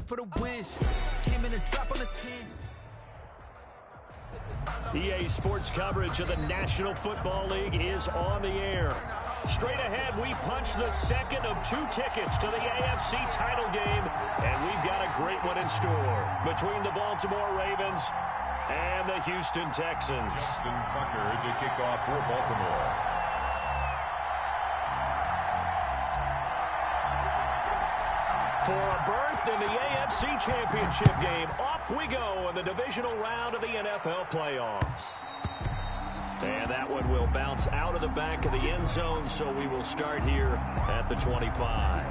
ride for the wins. Came in a drop on the 10. EA Sports coverage of the National Football League is on the air. Straight ahead, we punch the second of 2 tickets to the AFC title game, and we've got a great one in store between the Baltimore Ravens and the Houston Texans. Justin Tucker to kick off for Baltimore. For a berth in the AFC Championship game, off we go in the divisional round of the NFL playoffs. And that one will bounce out of the back of the end zone, so we will start here at the 25.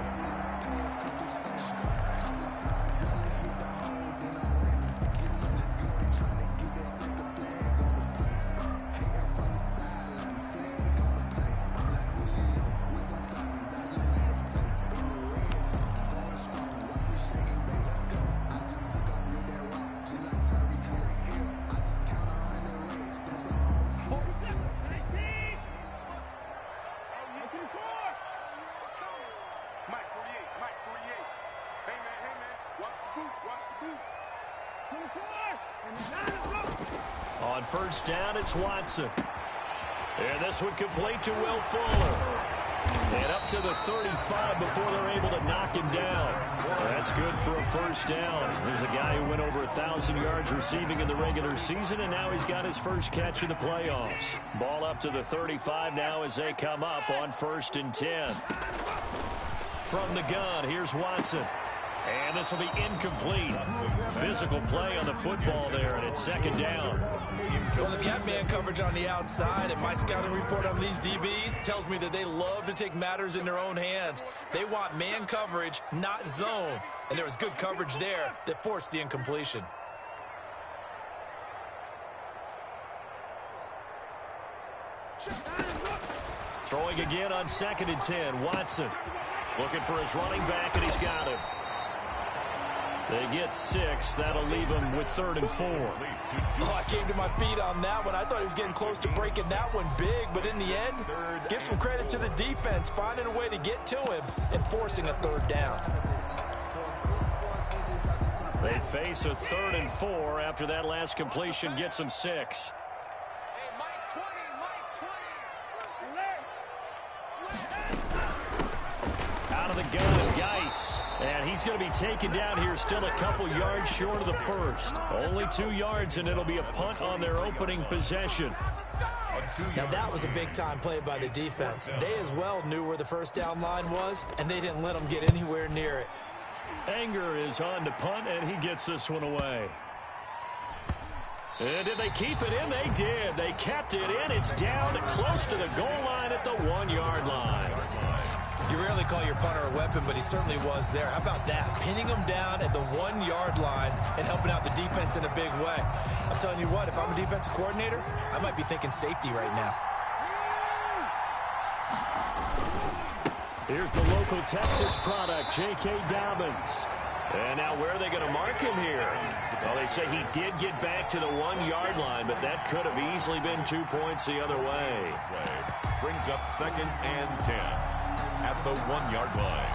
On first down, it's Watson. And this one complete to Will Fuller. And up to the 35 before they're able to knock him down. That's good for a first down. There's a guy who went over 1,000 yards receiving in the regular season, and now he's got his first catch in the playoffs. Ball up to the 35 now as they come up on 1st and 10. From the gun, here's Watson. And this will be incomplete. Physical play on the football there, and it's 2nd down. Well, if you have man coverage on the outside, and my scouting report on these DBs tells me that they love to take matters in their own hands. They want man coverage, not zone. And there was good coverage there that forced the incompletion. Throwing again on 2nd and 10. Watson looking for his running back, and he's got him. They get 6. That'll leave him with 3rd and 4. Oh, I came to my feet on that one. I thought he was getting close to breaking that one big, but in the end, give some credit to the defense, finding a way to get to him and forcing a 3rd down. They face a 3rd and 4 after that last completion gets them 6. Out of the gun, Geis. And he's going to be taken down here still a couple yards short of the first. Only 2 yards, and it'll be a punt on their opening possession. Now, that was a big-time play by the defense. They as well knew where the first down line was, and they didn't let them get anywhere near it. Anger is on to punt, and he gets this one away. And did they keep it in? They did. They kept it in. It's down close to the goal line at the 1-yard line. You rarely call your punter a weapon, but he certainly was there. How about that? Pinning him down at the 1-yard line and helping out the defense in a big way. I'm telling you what, if I'm a defensive coordinator, I might be thinking safety right now. Here's the local Texas product, J.K. Dobbins. And now where are they going to mark him here? Well, they say he did get back to the 1-yard line, but that could have easily been 2 points the other way. Brings up 2nd and 10 at the 1-yard line.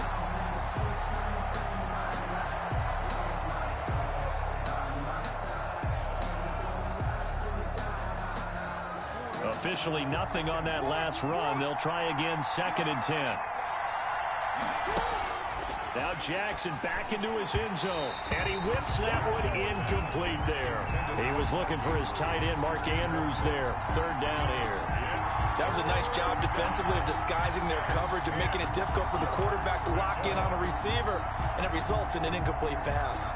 Officially nothing on that last run. They'll try again, 2nd and 10. Now Jackson back into his end zone, and he whips that one incomplete there. He was looking for his tight end, Mark Andrews there. 3rd down here. That was a nice job defensively of disguising their coverage and making it difficult for the quarterback to lock in on a receiver, and it results in an incomplete pass.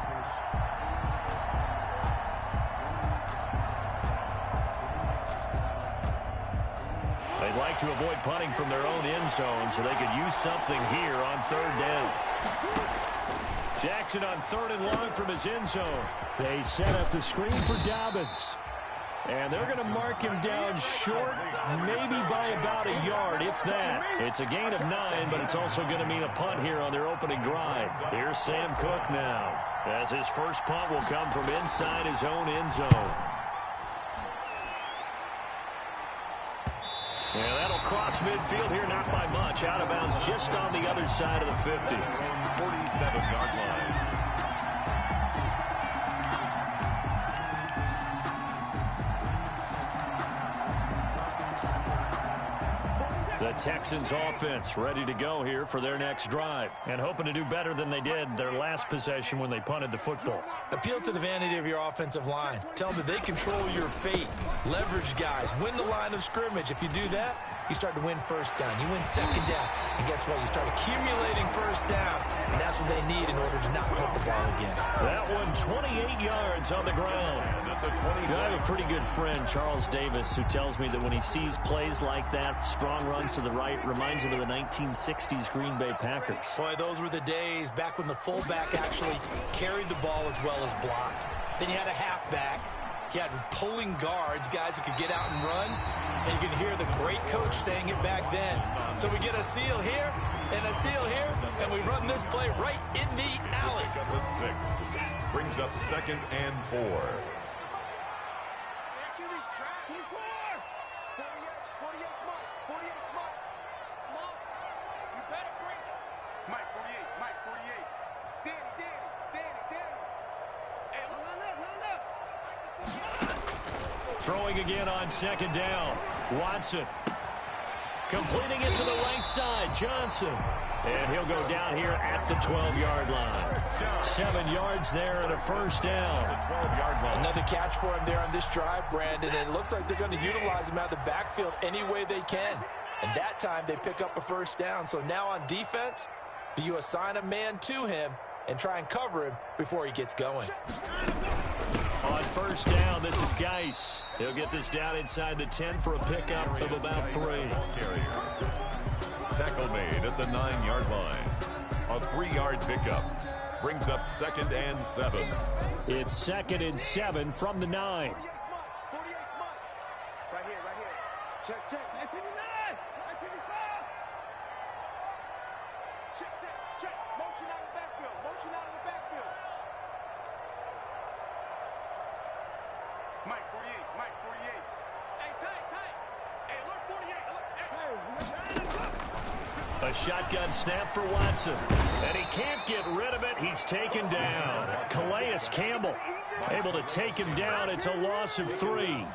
They'd like to avoid punting from their own end zone, so they could use something here on 3rd down. Jackson on 3rd and long from his end zone. They set up the screen for Dobbins. And they're going to mark him down short, maybe by about a yard, if that. It's a gain of 9, but it's also going to mean a punt here on their opening drive. Here's Sam Cook now, as his first punt will come from inside his own end zone. Yeah, that'll cross midfield here, not by much. Out of bounds just on the other side of the 50. 47-yard line. The Texans offense ready to go here for their next drive and hoping to do better than they did their last possession when they punted the football. Appeal to the vanity of your offensive line. Tell them that they control your fate. Leverage guys. Win the line of scrimmage. If you do that, you start to win first down. You win second down. And guess what? You start accumulating first downs. And that's what they need in order to not punt the ball again. That one 28 yards on the ground. I have a pretty good friend, Charles Davis, who tells me that when he sees plays like that, strong runs to the right, reminds him of the 1960s Green Bay Packers. Boy, those were the days back when the fullback actually carried the ball as well as blocked. Then you had a halfback. You had pulling guards, guys who could get out and run. And you can hear the great coach saying it back then. So we get a seal here and a seal here, and we run this play right in the alley. With 6. Brings up 2nd and 4. Throwing again on 2nd down. Watson completing it to the right side. Johnson. And he'll go down here at the 12-yard line. 7 yards there and a first down. 12-yard line. Another catch for him there on this drive, Brandon. And it looks like they're going to utilize him out of the backfield any way they can. And that time they pick up a first down. So now on defense, do you assign a man to him and try and cover him before he gets going? On first down, this is Geis. He'll get this down inside the 10 for a pickup of about 3. Tackle made at the 9-yard line. A 3-yard pickup. Brings up 2nd and 7. It's 2nd and 7 from the 9. Right here. Check. 959. 955. Check. Motion out of the backfield. Mike 48. Hey, tight. Hey, alert 48. A shotgun snap for Watson. And he can't get rid of it. He's taken down. Calais Campbell able to take him down. It's a loss of 3.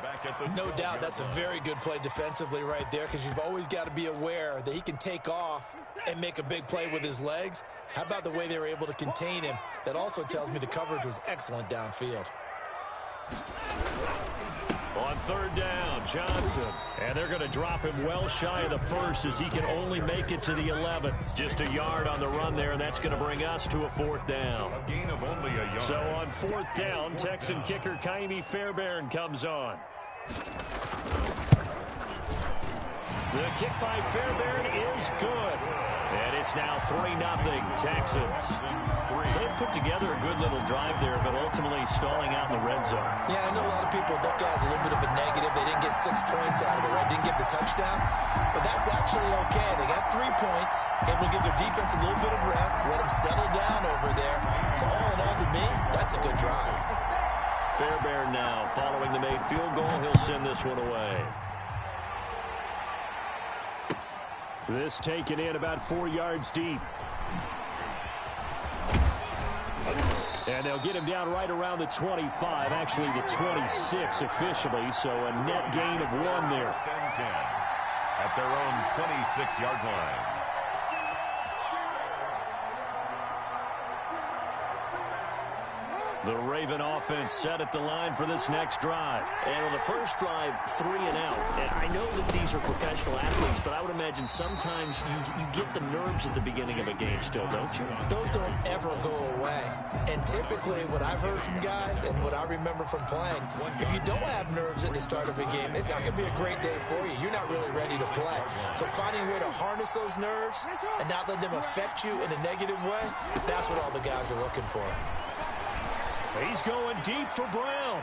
No doubt that's a very good play defensively right there, because you've always got to be aware that he can take off and make a big play with his legs. How about the way they were able to contain him? That also tells me the coverage was excellent downfield. On 3rd down, Johnson. And they're going to drop him well shy of the 1st as he can only make it to the 11. Just a yard on the run there, and that's going to bring us to a 4th down. A gain of only a yard. So on 4th down, Texan kicker Kaimi Fairbairn comes on. The kick by Fairbairn is good. And it's now 3-0 Texans. So they put together a good little drive there, but ultimately stalling out in the red zone. Yeah, I know a lot of people look at it as a little bit of a negative. They didn't get 6 points out of it, right? Didn't get the touchdown. But that's actually okay. They got 3 points. Able to give their defense a little bit of rest, let them settle down over there. So all in all, to me, that's a good drive. Fairbairn now following the made field goal. He'll send this one away. This taken in about 4 yards deep. And they'll get him down right around the 25, actually the 26 officially, so a net gain of 1 there. 10 at their own 26-yard line. The Raven offense set at the line for this next drive. And on the first drive, 3 and out. And I know that these are professional athletes, but I would imagine sometimes you get the nerves at the beginning of a game still, don't you? Those don't ever go away. And typically what I've heard from guys and what I remember from playing, if you don't have nerves at the start of a game, it's not going to be a great day for you. You're not really ready to play. So finding a way to harness those nerves and not let them affect you in a negative way, that's what all the guys are looking for. He's going deep for Brown.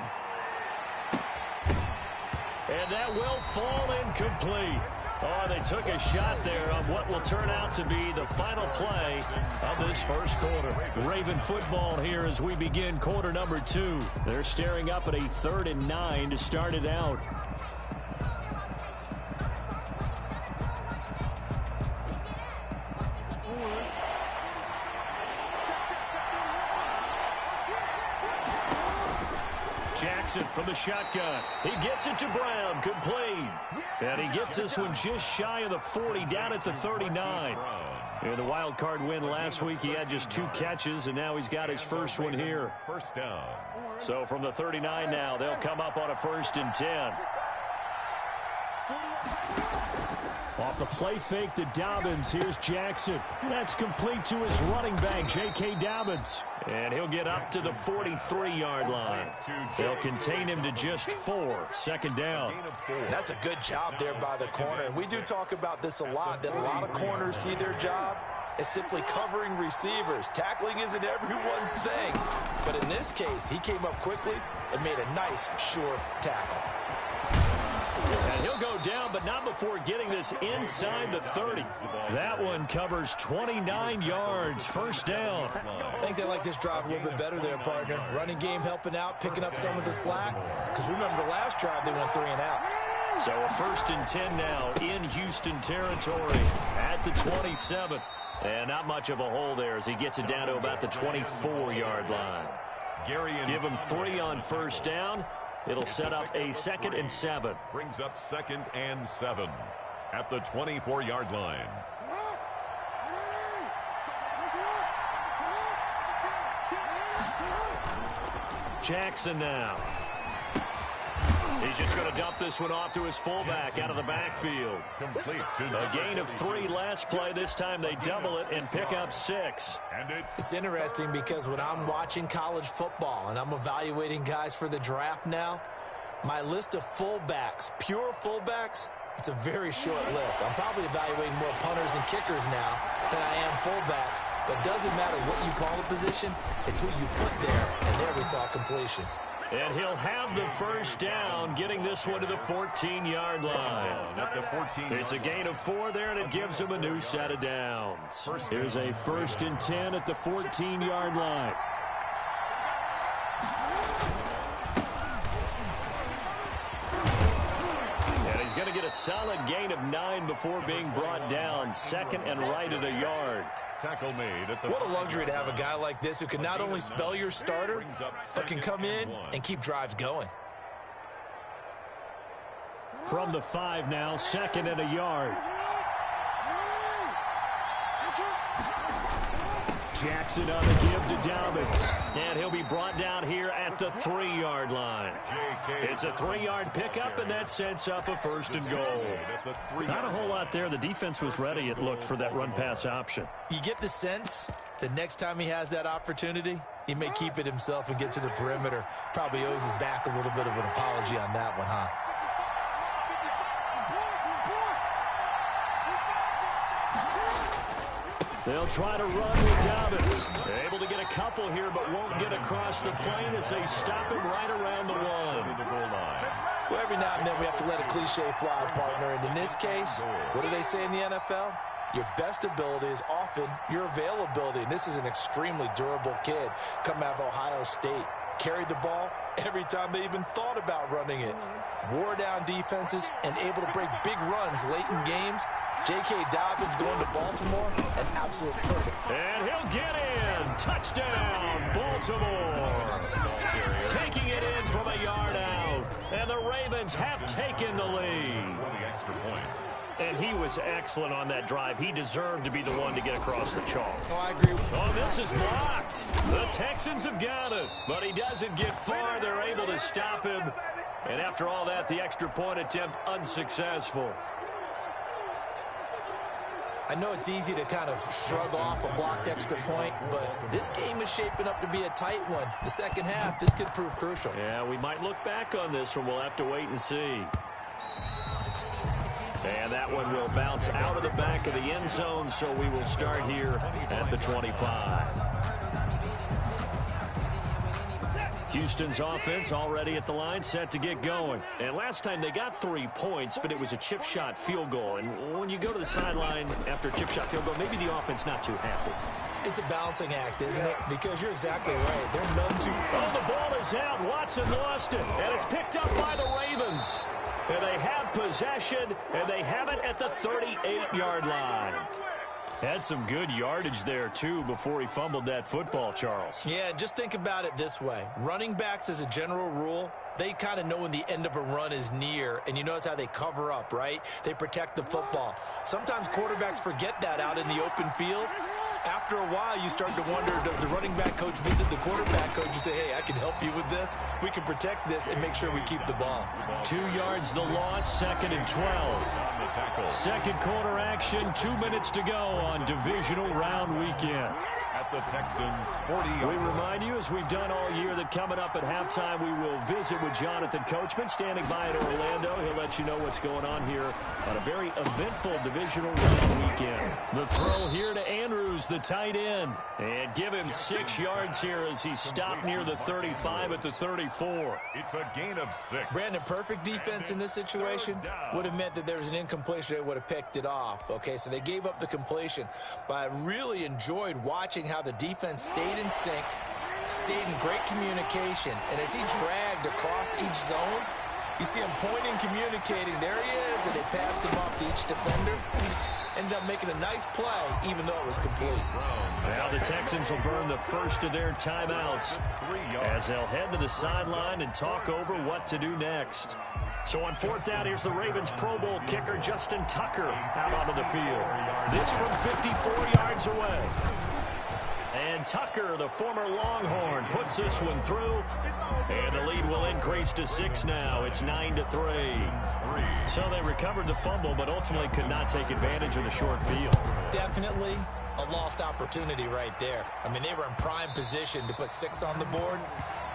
And that will fall incomplete. Oh, they took a shot there on what will turn out to be the final play of this first quarter. Raven football here as we begin quarter number 2. They're staring up at a 3rd and 9 to start it out. Jackson from the shotgun. He gets it to Brown. Complete. And he gets this one just shy of the 40, down at the 39. In the wild card win last week, he had just 2 catches, and now he's got his first one here. First down. So from the 39 now, they'll come up on a 1st and 10. Off the play fake to Dobbins. Here's Jackson. That's complete to his running back, J.K. Dobbins. And he'll get up to the 43-yard line. They'll contain him to just 4. 2nd down. That's a good job there by the corner. And we do talk about this a lot, that a lot of corners see their job as simply covering receivers. Tackling isn't everyone's thing. But in this case, he came up quickly and made a nice, sure tackle. And he'll go down, but not before getting this inside the 30. That one covers 29 yards. 1st down. I think they like this drive a little bit better there, partner. Running game helping out, picking up some of the slack. Because remember, the last drive, they went 3 and out. So a 1st and 10 now in Houston territory at the 27. And not much of a hole there as he gets it down to about the 24-yard line. Give him 3 on 1st down. It'll set up a 2nd and 7. Brings up 2nd and 7 at the 24-yard line. Jackson now. He's just going to dump this one off to his fullback out of the backfield. Complete to A gain of 3 last play. This time they double it and pick up 6. And It's interesting because when I'm watching college football and I'm evaluating guys for the draft now, my list of fullbacks, pure fullbacks, it's a very short list. I'm probably evaluating more punters and kickers now than I am fullbacks. But it doesn't matter what you call a position, it's who you put there. And there we saw completion. And he'll have the 1st down, getting this one to the 14-yard line. at the 14. It's a gain of 4 there, and it gives him a new set of downs. Here's a 1st and 10 at the 14-yard line. And he's going to get a solid gain of 9 before being brought down. 2nd and right at a yard. Tackle made at the What a luxury to have a guy like this who can not only spell your starter, but can come in and keep drives going. From the 5 now, 2nd and a yard. Jackson on the give to Dobbins. And he'll be brought down here at the 3-yard line. It's a 3-yard pickup, and that sets up a 1st and goal. Not a whole lot there. The defense was ready, it looked, for that run-pass option. You get the sense that next time he has that opportunity, he may keep it himself and get to the perimeter. Probably owes his back a little bit of an apology on that one, huh? They'll try to run with Dobbins. They're able to get a couple here, but won't get across the plane as they stop him right around the 1. Well, every now and then we have to let a cliche fly, partner. And in this case, what do they say in the NFL? Your best ability is often your availability. And this is an extremely durable kid coming out of Ohio State. Carried the ball every time they even thought about running it. Wore down defenses and able to break big runs late in games. J.K. Dobbins going to Baltimore, an absolute perfect. And he'll get in. Touchdown, Baltimore. Taking it in from a yard out. And the Ravens have taken the lead. And he was excellent on that drive. He deserved to be the one to get across the chalk. Oh, I agree. Oh, this is blocked. The Texans have got it. But he doesn't get far. They're able to stop him. And after all that, the extra point attempt unsuccessful. I know it's easy to kind of shrug off a blocked extra point, but this game is shaping up to be a tight one. The second half, this could prove crucial. Yeah, we might look back on this one. We'll have to wait and see. And that one will bounce out of the back of the end zone, so we will start here at the 25. Houston's offense already at the line, set to get going. And last time they got 3 points, but it was a chip shot field goal. And when you go to the sideline after a chip shot field goal, maybe the offense not too happy. It's a balancing act, isn't it? Because you're exactly right. They're none too... Oh, the ball is out. Watson lost it. And it's picked up by the Ravens. And they have possession, and they have it at the 38-yard line. Had some good yardage there, too, before he fumbled that football, Charles. Yeah, just think about it this way. Running backs, as a general rule, they kind of know when the end of a run is near, and you notice how they cover up, right? They protect the football. Sometimes quarterbacks forget that out in the open field. After a while, you start to wonder, does the running back coach visit the quarterback coach and say, hey, I can help you with this. We can protect this and make sure we keep the ball. 2 yards the loss, 2nd and 12. Second quarter action, 2 minutes to go on divisional round weekend. At the Texans' 40-yard We remind you, as we've done all year, that coming up at halftime, we will visit with Jonathan Coachman, standing by in Orlando. He'll let you know what's going on here on a very eventful divisional round weekend. The throw here to Andrews, the tight end, and give him 6 yards here as he stopped near the 35 at the 34. It's a gain of 6. Brandon, perfect defense in this situation would have meant that there was an incompletion. They would have picked it off. Okay, so they gave up the completion. But I really enjoyed watching how the defense stayed in sync, stayed in great communication. And as he dragged across each zone, you see him pointing, communicating. There he is, and they passed him off to each defender. Ended up making a nice play, even though it was complete. Now the Texans will burn the first of their timeouts as they'll head to the sideline and talk over what to do next. So on 4th down, here's the Ravens Pro Bowl kicker Justin Tucker out onto the field. This from 54 yards away. And Tucker, the former Longhorn, puts this one through. And the lead will increase to 6 now. It's 9-3. So they recovered the fumble, but ultimately could not take advantage of the short field. Definitely a lost opportunity right there. I mean, they were in prime position to put 6 on the board.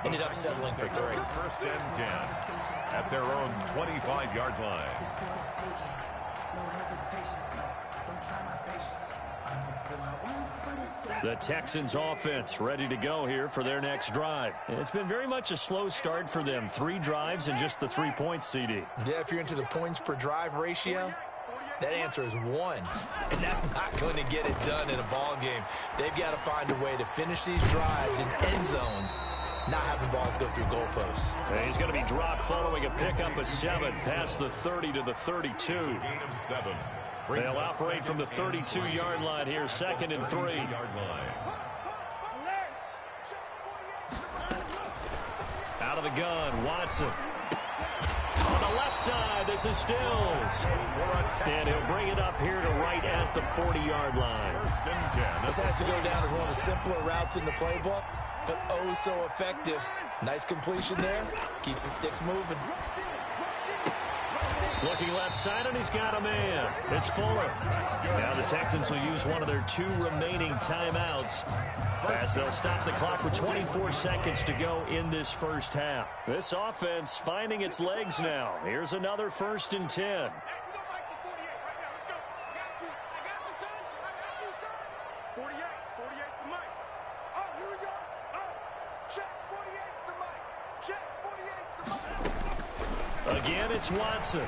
Ended up settling for 3. 1st and 10 at their own 25-yard line. The Texans offense ready to go here for their next drive. It's been very much a slow start for them. 3 drives and just the 3 points, CD. Yeah, if you're into the points per drive ratio, that answer is 1. And that's not going to get it done in a ball game. They've got to find a way to finish these drives in end zones, not having balls go through goalposts. And he's going to be dropped following a pickup of 7 past the 30 to the 32. Gain of 7. They'll operate from the 32-yard line here, 2nd and 3. Out of the gun, Watson. On the left side, this is Stills. And he'll bring it up here to right at the 40-yard line. This has to go down as one of the simpler routes in the playbook, but oh so effective. Nice completion there. Keeps the sticks moving. Looking left side, and he's got a man. It's Fuller. Now the Texans will use one of their 2 remaining timeouts as they'll stop the clock with 24 seconds to go in this first half. This offense finding its legs now. Here's another 1st and 10. 48's the mic. Oh, here we go. Oh, check. 48's the mic. Check. 48's the mic. Again, it's Watson.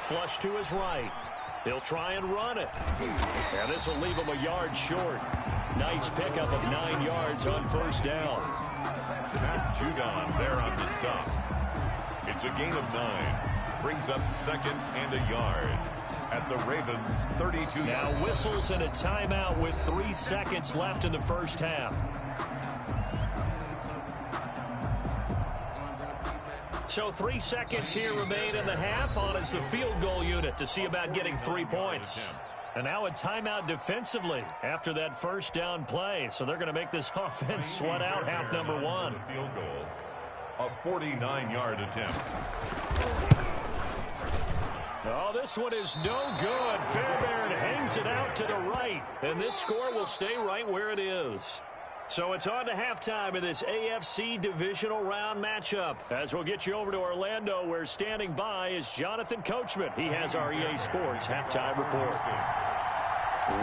Flush to his right. He'll try and run it. And this will leave him a yard short. Nice pickup of 9 yards on 1st down. Matt Judon there on the stop. It's a gain of 9. Brings up 2nd and a yard at the Ravens' 32. Now whistles and a timeout with 3 seconds left in the first half. So 3 seconds here remain in the half on as the field goal unit to see about getting 3 points. And now a timeout defensively after that 1st down play. So they're going to make this offense sweat out half number 1. Field goal, a 49-yard attempt. Oh, this one is no good. Fairbairn hangs it out to the right. And this score will stay right where it is. So it's on to halftime in this AFC divisional round matchup. As we'll get you over to Orlando, where standing by is Jonathan Coachman. He has our EA Sports halftime report.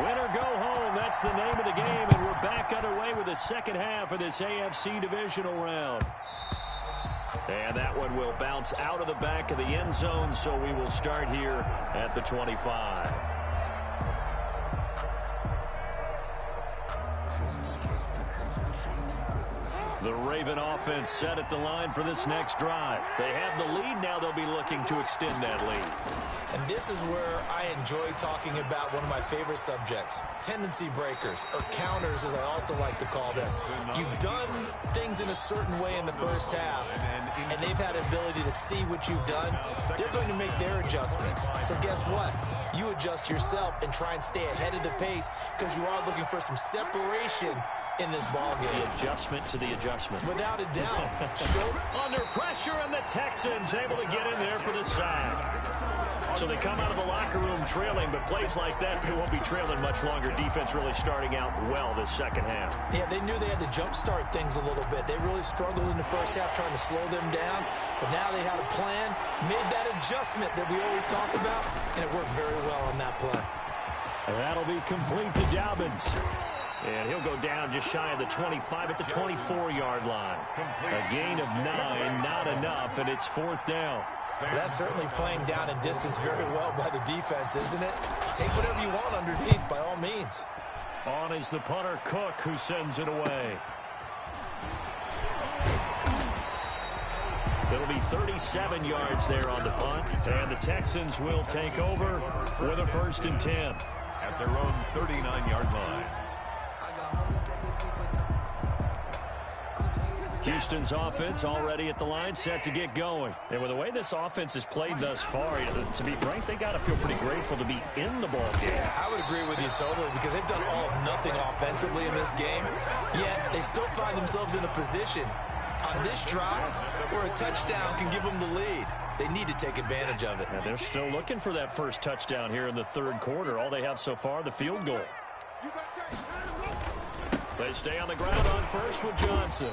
Win or go home, that's the name of the game, and we're back underway with the second half of this AFC divisional round. And that one will bounce out of the back of the end zone, so we will start here at the 25. The Raven offense set at the line for this next drive. They have the lead. Now they'll be looking to extend that lead. And this is where I enjoy talking about one of my favorite subjects, tendency breakers, or counters as I also like to call them. You've done things in a certain way in the first half, and they've had an ability to see what you've done. They're going to make their adjustments. So guess what? You adjust yourself and try and stay ahead of the pace because you are looking for some separation in this ball game. The adjustment to the adjustment. Without a doubt. Under pressure, and the Texans able to get in there for the sack. So they come out of the locker room trailing, but plays like that, they won't be trailing much longer. Defense really starting out well this second half. Yeah, they knew they had to jumpstart things a little bit. They really struggled in the first half trying to slow them down, but now they had a plan, made that adjustment that we always talk about, and it worked very well on that play. And that'll be complete to Dobbins. And he'll go down just shy of the 25 at the 24-yard line. A gain of 9, not enough, and it's 4th down. Well, that's certainly playing down in distance very well by the defense, isn't it? Take whatever you want underneath, by all means. On is the punter, Cook, who sends it away. It'll be 37 yards there on the punt, and the Texans will take over with a 1st and 10. At their own 39-yard line. Houston's offense already at the line, set to get going. And with the way this offense has played thus far, to be frank, they got to feel pretty grateful to be in the ball game. Yeah, I would agree with you totally because they've done all of nothing offensively in this game, yet they still find themselves in a position on this drive where a touchdown can give them the lead. They need to take advantage of it. And they're still looking for that first touchdown here in the 3rd quarter. All they have so far, the field goal. They stay on the ground on first with Johnson.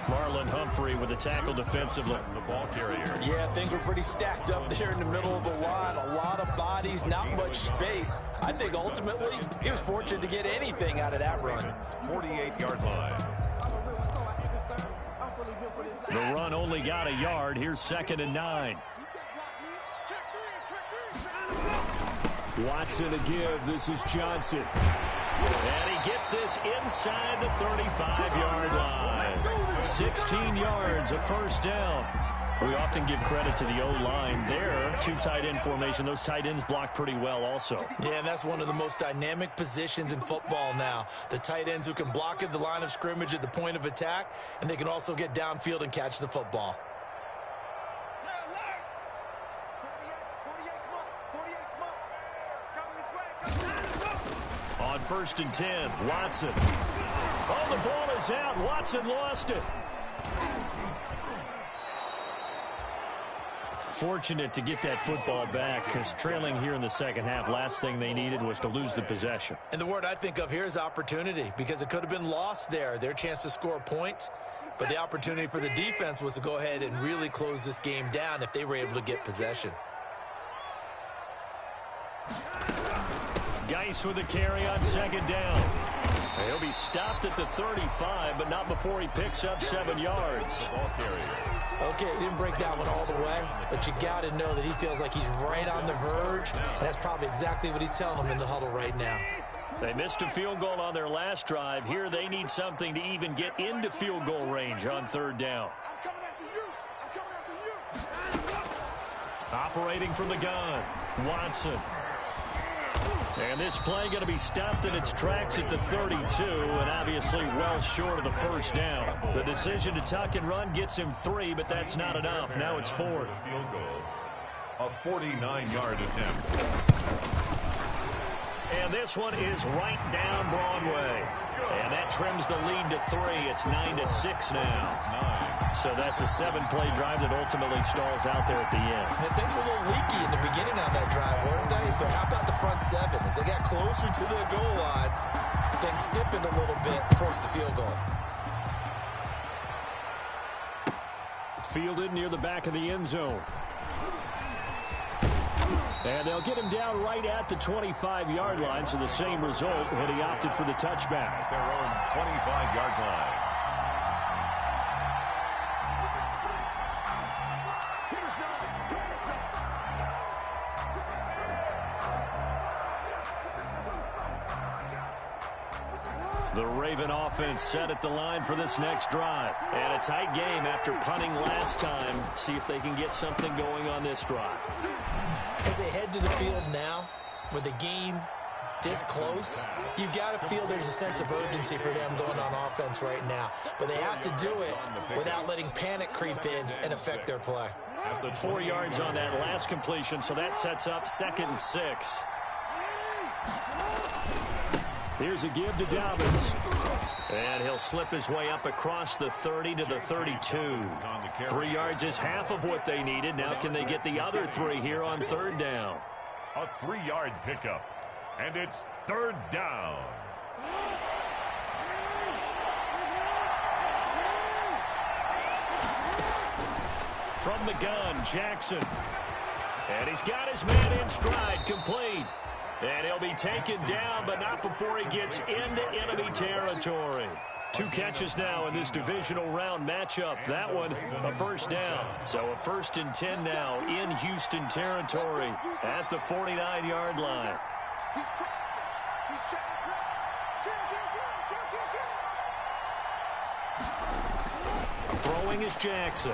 Marlon Humphrey with the tackle defensively. The ball carrier. Yeah, things were pretty stacked up there in the middle of the line. A lot of bodies, not much space. I think ultimately he was fortunate to get anything out of that run. 48-yard line. The run only got a yard. Here's 2nd and 9. Watson to give. This is Johnson. And he gets this inside the 35-yard line. 16 yards, a 1st down. We often give credit to the O-line there. 2 tight end formation. Those tight ends block pretty well also. Yeah, and that's one of the most dynamic positions in football now. The tight ends who can block at the line of scrimmage at the point of attack, and they can also get downfield and catch the football. On 1st and 10, Watson. Oh, the ball is out. Watson lost it. Fortunate to get that football back because trailing here in the second half, last thing they needed was to lose the possession. And the word I think of here is opportunity because it could have been lost there. Their chance to score points, but the opportunity for the defense was to go ahead and really close this game down if they were able to get possession. Geis with the carry on 2nd down. He'll be stopped at the 35, but not before he picks up 7 yards. Ball carrier. Okay, he didn't break that one all the way, but you got to know that he feels like he's right on the verge, and that's probably exactly what he's telling them in the huddle right now. They missed a field goal on their last drive. Here they need something to even get into field goal range on 3rd down. I'm coming after you. I'm coming after you. Operating from the gun, Watson. And this play going to be stopped in its tracks at the 32, and obviously well short of the 1st down. The decision to tuck and run gets him 3, but that's not enough. Now it's 4th. Field goal. A 49-yard attempt. And this one is right down Broadway. And that trims the lead to 3. It's 9-6 now. So that's a 7-play drive that ultimately stalls out there at the end. And things were a little leaky in the beginning on that drive, weren't they? But how about the front 7? As they got closer to the goal line, things stiffened a little bit, forced the field goal. Fielded near the back of the end zone. And they'll get him down right at the 25-yard line, so the same result, and he opted for the touchback. Their own 25-yard line. The Raven offense set at the line for this next drive. And a tight game after punting last time. See if they can get something going on this drive. As they head to the field now, with the game this close, you've got to feel there's a sense of urgency for them going on offense right now. But they have to do it without letting panic creep in and affect their play. 4 yards on that last completion, so that sets up 2nd and 6. Here's a give to Dobbins. And he'll slip his way up across the 30 to the 32. 3 yards is half of what they needed. Now can they get the other 3 here on 3rd down? A 3-yard pickup. And it's 3rd down. From the gun, Jackson. And he's got his man in stride, complete. And he'll be taken down, but not before he gets into enemy territory. 2 catches now in this divisional round matchup. That one, a 1st down. So a 1st and 10 now in Houston territory at the 49-yard line. He's checking. Throwing is Jackson.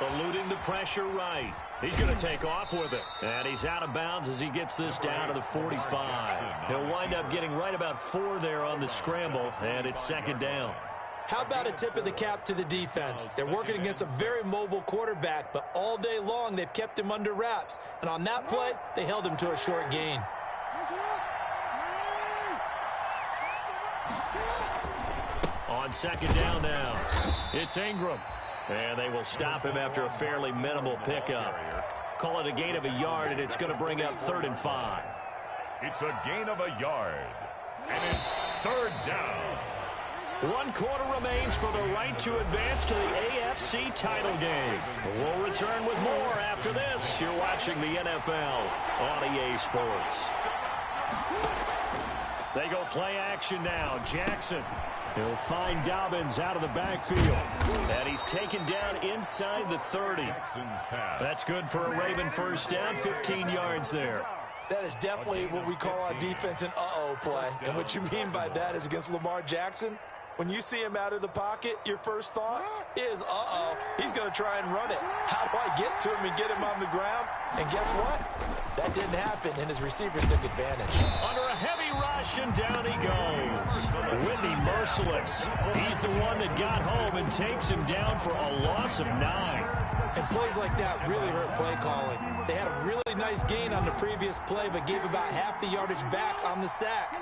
Eluding the pressure right. He's going to take off with it. And he's out of bounds as he gets this down to the 45. He'll wind up getting right about 4 there on the scramble, and it's 2nd down. How about a tip of the cap to the defense? They're working against a very mobile quarterback, but all day long they've kept him under wraps. And on that play, they held him to a short gain. On 2nd down now, it's Ingram. And they will stop him after a fairly minimal pickup. Call it a gain of a yard, and it's going to bring up 3rd and 5. It's a gain of a yard. And it's 3rd down. 1 quarter remains for the right to advance to the AFC title game. We'll return with more after this. You're watching the NFL on EA Sports. They go play action now. Jackson. He'll find Dobbins out of the backfield. And he's taken down inside the 30. That's good for a Raven 1st down, 15 yards there. That is definitely what we call our defense an uh-oh play. And what you mean by that is against Lamar Jackson, when you see him out of the pocket, your first thought is, uh-oh, he's going to try and run it. How do I get to him and get him on the ground? And guess what? That didn't happen, and his receivers took advantage. Under a heavy rush, and down he goes. Whitney merciless. He's the one that got home and takes him down for a loss of 9. And plays like that really hurt play calling. They had a really nice gain on the previous play, but gave about half the yardage back on the sack.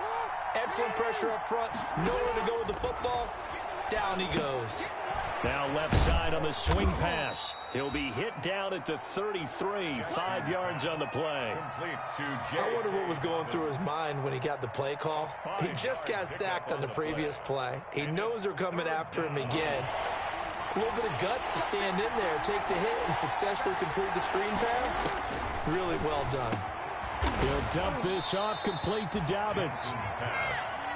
Excellent pressure up front. Nowhere to go with the football. Down he goes. Now left side on the swing pass. He'll be hit down at the 33, 5 yards on the play. I wonder what was going through his mind when he got the play call. He just got sacked on the previous play. He knows they're coming after him again. A little bit of guts to stand in there, take the hit, and successfully complete the screen pass. Really well done. He'll dump this off complete to Dobbins.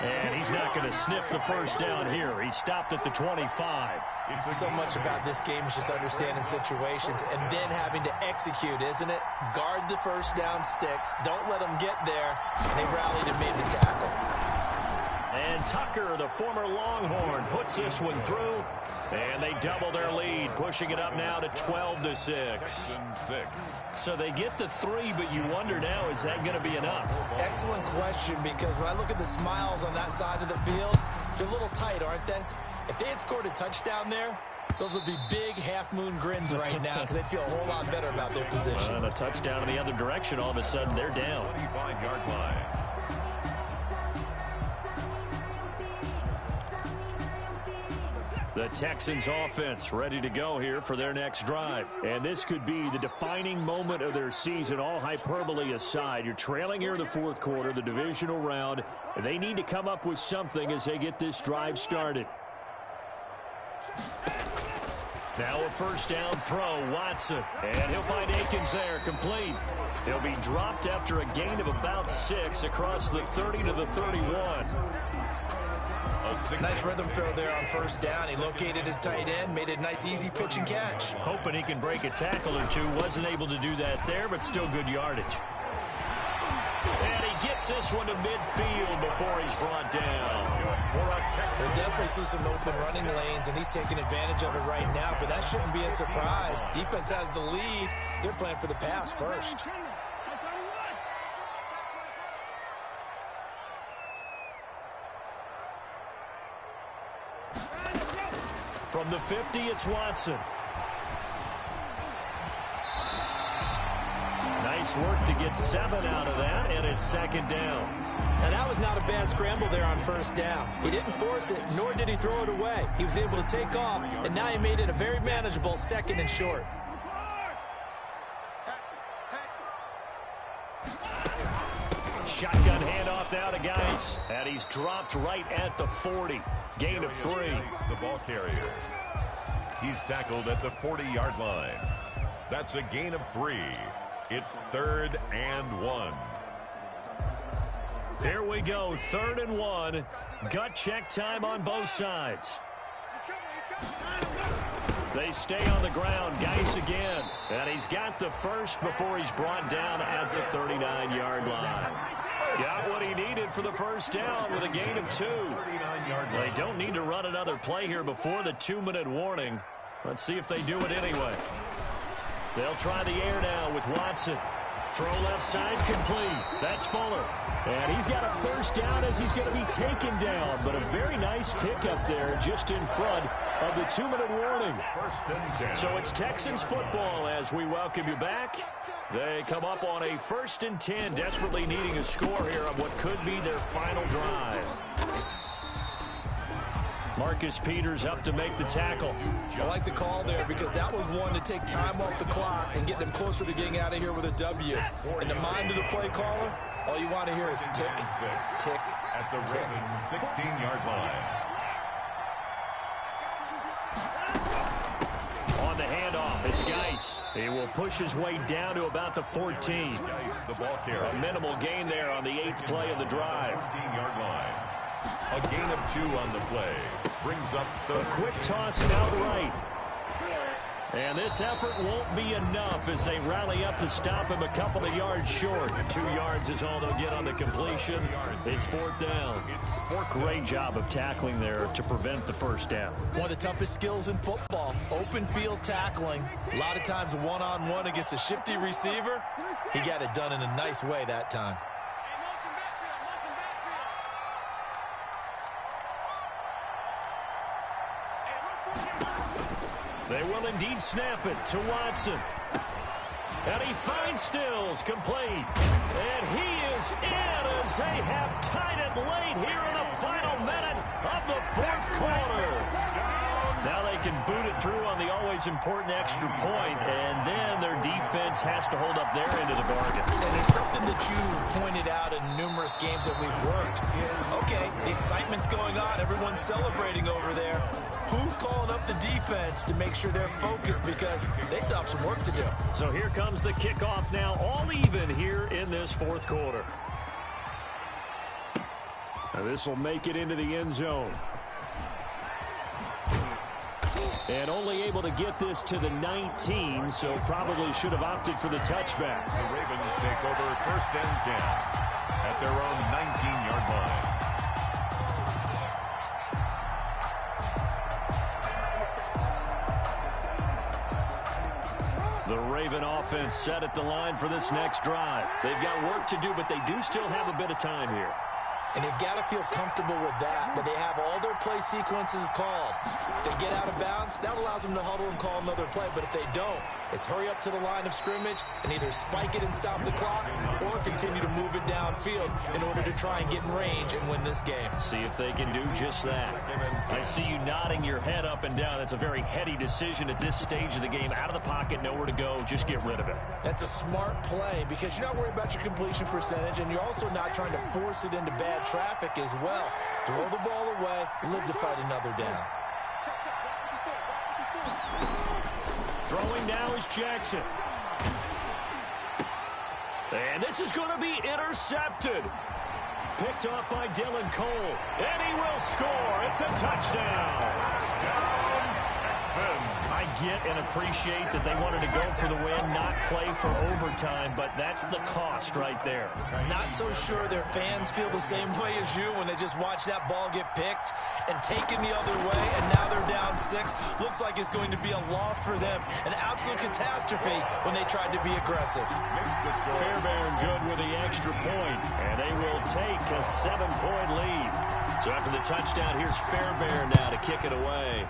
And he's not going to sniff the 1st down here. He stopped at the 25. So much about this game is just understanding situations and then having to execute, isn't it? Guard the 1st down sticks. Don't let them get there. And they rallied and made the tackle. And Tucker, the former Longhorn, puts this one through. And they double their lead, pushing it up now to 12-6. So they get the 3, but you wonder now, is that going to be enough? Excellent question, because when I look at the smiles on that side of the field, they're a little tight, aren't they? If they had scored a touchdown there, those would be big half-moon grins right now because they'd feel a whole lot better about their position. And a touchdown in the other direction, all of a sudden they're down. 25-yard line. The Texans offense ready to go here for their next drive. And this could be the defining moment of their season, all hyperbole aside. You're trailing here in the 4th quarter, the divisional round. And they need to come up with something as they get this drive started. Now a 1st down throw, Watson. And he'll find Akins there, complete. He'll be dropped after a gain of about 6 across the 30 to the 31. Nice rhythm throw there on 1st down. He located his tight end, made a nice easy pitch and catch. Hoping he can break a tackle or two. Wasn't able to do that there, but still good yardage. And he gets Takes this one to midfield before he's brought down. We'll definitely see some open running lanes, and he's taking advantage of it right now, but that shouldn't be a surprise. Defense has the lead. They're playing for the pass first. From the 50, it's Watson. Nice work to get 7 out of that, and it's second down. And that was not a bad scramble there on first down. He didn't force it, nor did he throw it away. He was able to take off, and now he made it a very manageable second and short. Shotgun handoff now to Geis, and he's dropped right at the 40. Gain of 3. The ball carrier. He's tackled at the 40-yard line. That's a gain of 3. It's 3rd and 1. Here we go, 3rd and 1. Gut check time on both sides. They stay on the ground. Geis again. And he's got the first before he's brought down at the 39-yard line. Got what he needed for the first down with a gain of 2. They don't need to run another play here before the 2-minute warning. Let's see if they do it anyway. They'll try the air now with Watson. Throw left side complete. That's Fuller. And he's got a first down as he's going to be taken down. But a very nice pickup there just in front of the 2-minute warning. So it's Texans football as we welcome you back. They come up on a 1st and 10, desperately needing a score here on what could be their final drive. Marcus Peters up to make the tackle. I like the call there because that was one to take time off the clock and get them closer to getting out of here with a W. In the mind of the play caller, all you want to hear is tick, tick, at the tick. 16-yard line. On the handoff, it's Geis. He will push his way down to about the 14. Geis, the ball carrier. A minimal gain there on the 8th play of the drive. 15-yard line. A gain of 2 on the play. Brings up the Quick toss out right. And this effort won't be enough as they rally up to stop him a couple of yards short. 2 yards is all they'll get on the completion. It's 4th down. Great job of tackling there to prevent the first down. One of the toughest skills in football, open field tackling. A lot of times one-on-one against a shifty receiver. He got it done in a nice way that time. They will indeed snap it to Watson. And he finds Stills complete. And he is in as they have tied it late here in the final minute of the 4th quarter. Now they can boot it through on the always important extra point, and then their defense has to hold up their end of the bargain. And there's something that you've pointed out in numerous games that we've worked. Okay, the excitement's going on. Everyone's celebrating over there. Who's calling up the defense to make sure they're focused because they still have some work to do? So here comes the kickoff now, all even here in this 4th quarter. Now this will make it into the end zone. And only able to get this to the 19, so probably should have opted for the touchback. The Ravens take over 1st and 10 at their own 19-yard line. The Raven offense set at the line for this next drive. They've got work to do, but they do still have a bit of time here. And they've got to feel comfortable with that they have all their play sequences called. If they get out of bounds, that allows them to huddle and call another play. But if they don't, it's hurry up to the line of scrimmage and either spike it and stop the clock or continue to move it downfield in order to try and get in range and win this game. See if they can do just that. I see you nodding your head up and down. It's a very heady decision at this stage of the game. Out of the pocket, nowhere to go. Just get rid of it. That's a smart play because you're not worried about your completion percentage, and you're also not trying to force it into bad traffic as well. Throw the ball away, live to fight another down. Throwing now is Jackson. And this is going to be intercepted. Picked off by Dylan Cole. And he will score. It's a touchdown. Touchdown, Texans. I get and appreciate that they wanted to go for the win, not play for overtime, but that's the cost right there. Not so sure their fans feel the same way as you when they just watch that ball get picked and taken the other way, and now they're down 6. Looks like it's going to be a loss for them, an absolute catastrophe when they tried to be aggressive. Fairbairn good with the extra point, and they will take a 7-point lead. So after the touchdown, here's Fairbairn now to kick it away.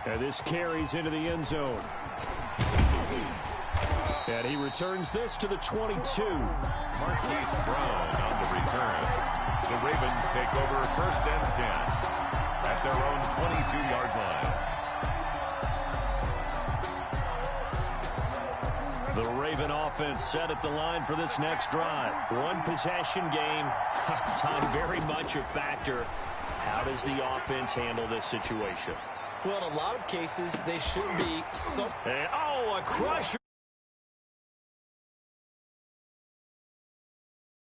And this carries into the end zone. And he returns this to the 22. Marquise Brown on the return. The Ravens take over 1st and 10 at their own 22-yard line. The Raven offense set at the line for this next drive. One possession game. Time very much a factor. How does the offense handle this situation? Well, in a lot of cases, they should be so... And, oh, a crusher.